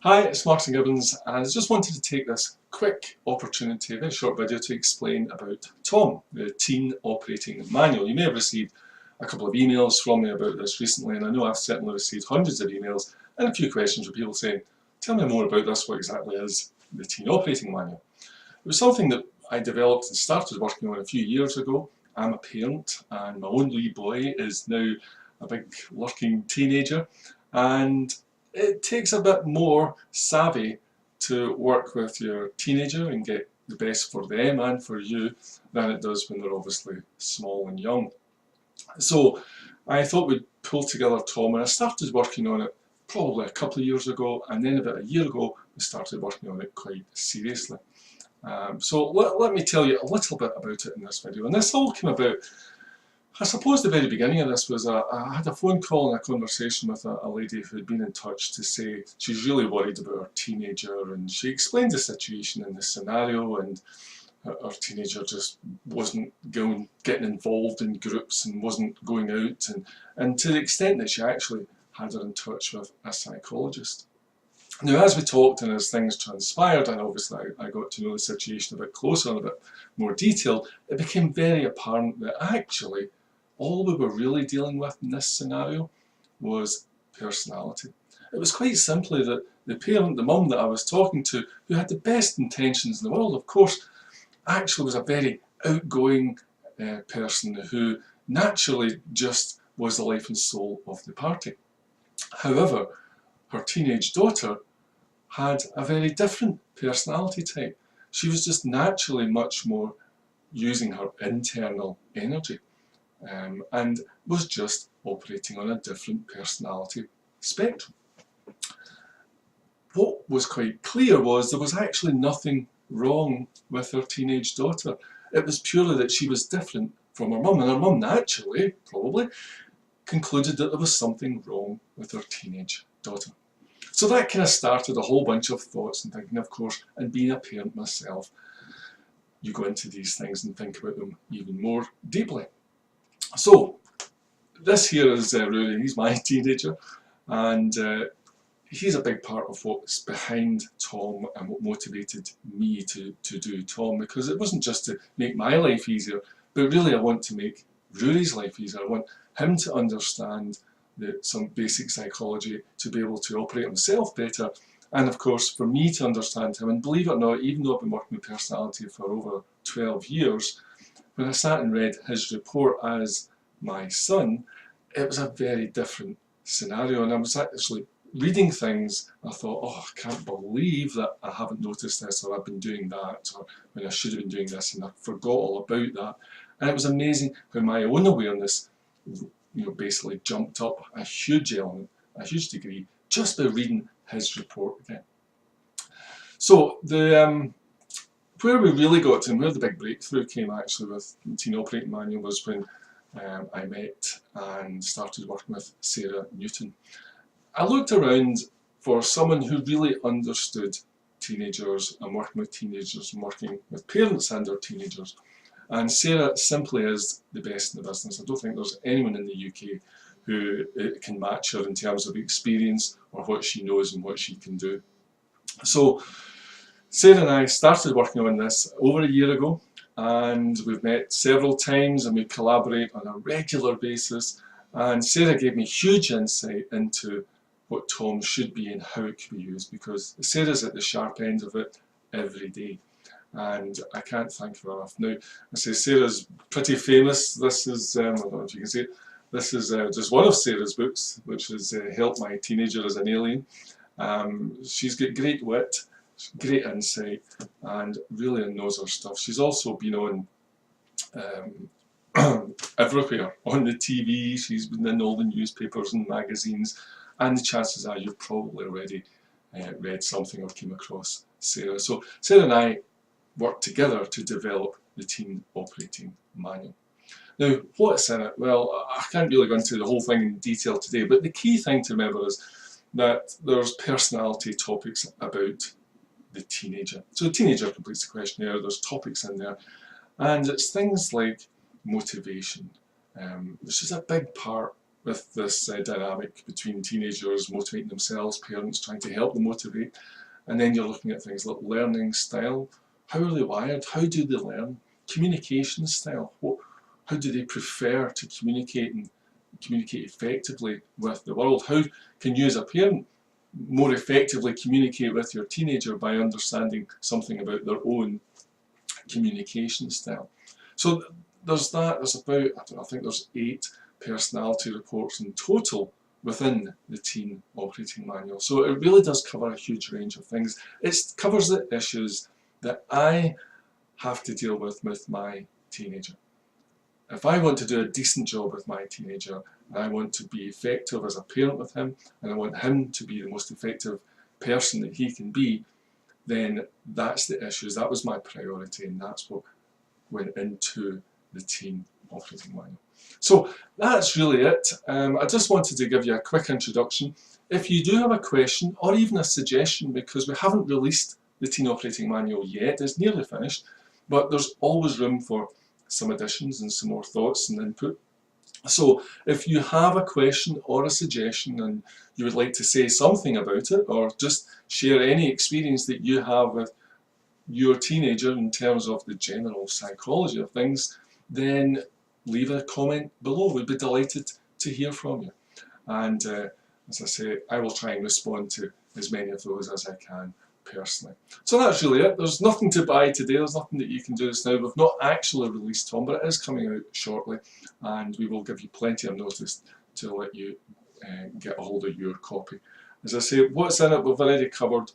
Hi, it's Martin Gibbons, and I just wanted to take this quick opportunity, a very short video, to explain about Tom, the Teen Operating Manual. You may have received a couple of emails from me about this recently, and I know I've certainly received hundreds of emails and a few questions from people saying, tell me more about this, what exactly is the Teen Operating Manual? It was something that I developed and started working on a few years ago. I'm a parent, and my own wee boy is now a big lurking teenager, and it takes a bit more savvy to work with your teenager and get the best for them and for you than it does when they're obviously small and young. So I thought we'd pull together Tom, and I started working on it probably a couple of years ago, and then about a year ago we started working on it quite seriously. So let me tell you a little bit about it in this video. And this all came about, I suppose the very beginning of this was I had a phone call and a conversation with a lady who had been in touch to say she's really worried about her teenager, and she explained the situation in the scenario, and her teenager just wasn't getting involved in groups and wasn't going out, and to the extent that she actually had her in touch with a psychologist. Now, as we talked and as things transpired, and obviously I got to know the situation a bit closer and a bit more detailed, it became very apparent that actually all we were really dealing with in this scenario was personality. It was quite simply that the parent, the mum that I was talking to, who had the best intentions in the world, of course, actually was a very outgoing person who naturally just was the life and soul of the party. However, her teenage daughter had a very different personality type. She was just naturally much more using her internal energy, and was just operating on a different personality spectrum. What was quite clear was there was actually nothing wrong with her teenage daughter. It was purely that she was different from her mum, and her mum naturally, probably, concluded that there was something wrong with her teenage daughter. So that kind of started a whole bunch of thoughts and thinking, of course, and being a parent myself, you go into these things and think about them even more deeply. So this here is Rory. He's my teenager, and he's a big part of what's behind Tom and what motivated me to do Tom, because it wasn't just to make my life easier, but really I want to make Rory's life easier. I want him to understand some basic psychology, to be able to operate himself better, and of course for me to understand him. And believe it or not, even though I've been working with personality for over 12 years, when I sat and read his report as my son, it was a very different scenario, and I was actually reading things, I thought, oh, I can't believe that I haven't noticed this, or I've been doing that, or when I should have been doing this and I forgot all about that. And it was amazing how my own awareness basically jumped up a huge element, a huge degree, just by reading his report again. So where we really got to, and where the big breakthrough came actually with the Teen Operating Manual, was when I met and started working with Sarah Newton. I looked around for someone who really understood teenagers and working with teenagers and working with parents and their teenagers. And Sarah simply is the best in the business. I don't think there's anyone in the UK who can match her in terms of experience or what she knows and what she can do. So Sarah and I started working on this over a year ago, and we've met several times and we collaborate on a regular basis. And Sarah gave me huge insight into what Tom should be and how it can be used, because Sarah's at the sharp end of it every day. And I can't thank her enough. Now, I say Sarah's pretty famous. This is, I don't know if you can see it, this is just one of Sarah's books, which is Help My Teenager as an Alien. She's got great wit, great insight, and really knows her stuff. She's also been on everywhere, on the TV, she's been in all the newspapers and magazines, and the chances are you've probably already read something or came across Sarah. So Sarah and I worked together to develop the Teen Operating Manual. Now, what's in it? Well, I can't really go into the whole thing in detail today, but the key thing to remember is that there's personality topics about the teenager. So the teenager completes the questionnaire, there's topics in there, and it's things like motivation, which is a big part with this dynamic between teenagers motivating themselves, parents trying to help them motivate, and then you're looking at things like learning style. How are they wired? How do they learn? Communication style. How do they prefer to communicate and communicate effectively with the world? How can you as a parent more effectively communicate with your teenager by understanding something about their own communication style? So there's that. There's about, I think there's 8 personality reports in total within the Teen Operating Manual. So it really does cover a huge range of things. It covers the issues that I have to deal with my teenager. If I want to do a decent job with my teenager, and I want to be effective as a parent with him, and I want him to be the most effective person that he can be, then that's the issues. That was my priority, and that's what went into the Teen Operating Manual. So that's really it. I just wanted to give you a quick introduction. If you do have a question or even a suggestion, because we haven't released the Teen Operating Manual yet, it's nearly finished, but there's always room for some additions and some more thoughts and input. So if you have a question or a suggestion and you would like to say something about it, or just share any experience that you have with your teenager in terms of the general psychology of things, then leave a comment below. We'd be delighted to hear from you. And as I say, I will try and respond to as many of those as I can personally. So that's really it. There's nothing to buy today. There's nothing that you can do just now. We've not actually released Tom, but it is coming out shortly, and we will give you plenty of notice to let you get a hold of your copy. As I say, what's in it, we've already covered.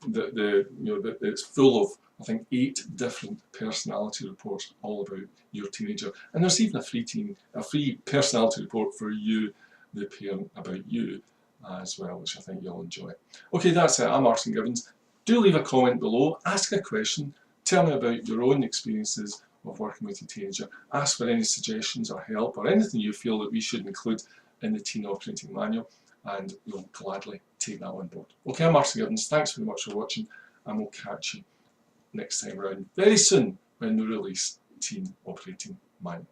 It's full of, I think, 8 different personality reports all about your teenager, and there's even a free personality report for you, the parent, about you as well, which I think you'll enjoy. Okay, that's it. I'm Martin Gibbons. Do leave a comment below, ask a question, tell me about your own experiences of working with your teenager, ask for any suggestions or help or anything you feel that we should include in the Teen Operating Manual, and we'll gladly take that on board. Okay, I'm Martin Gibbons. Thanks very much for watching, and we'll catch you next time around very soon when we release Teen Operating Manual.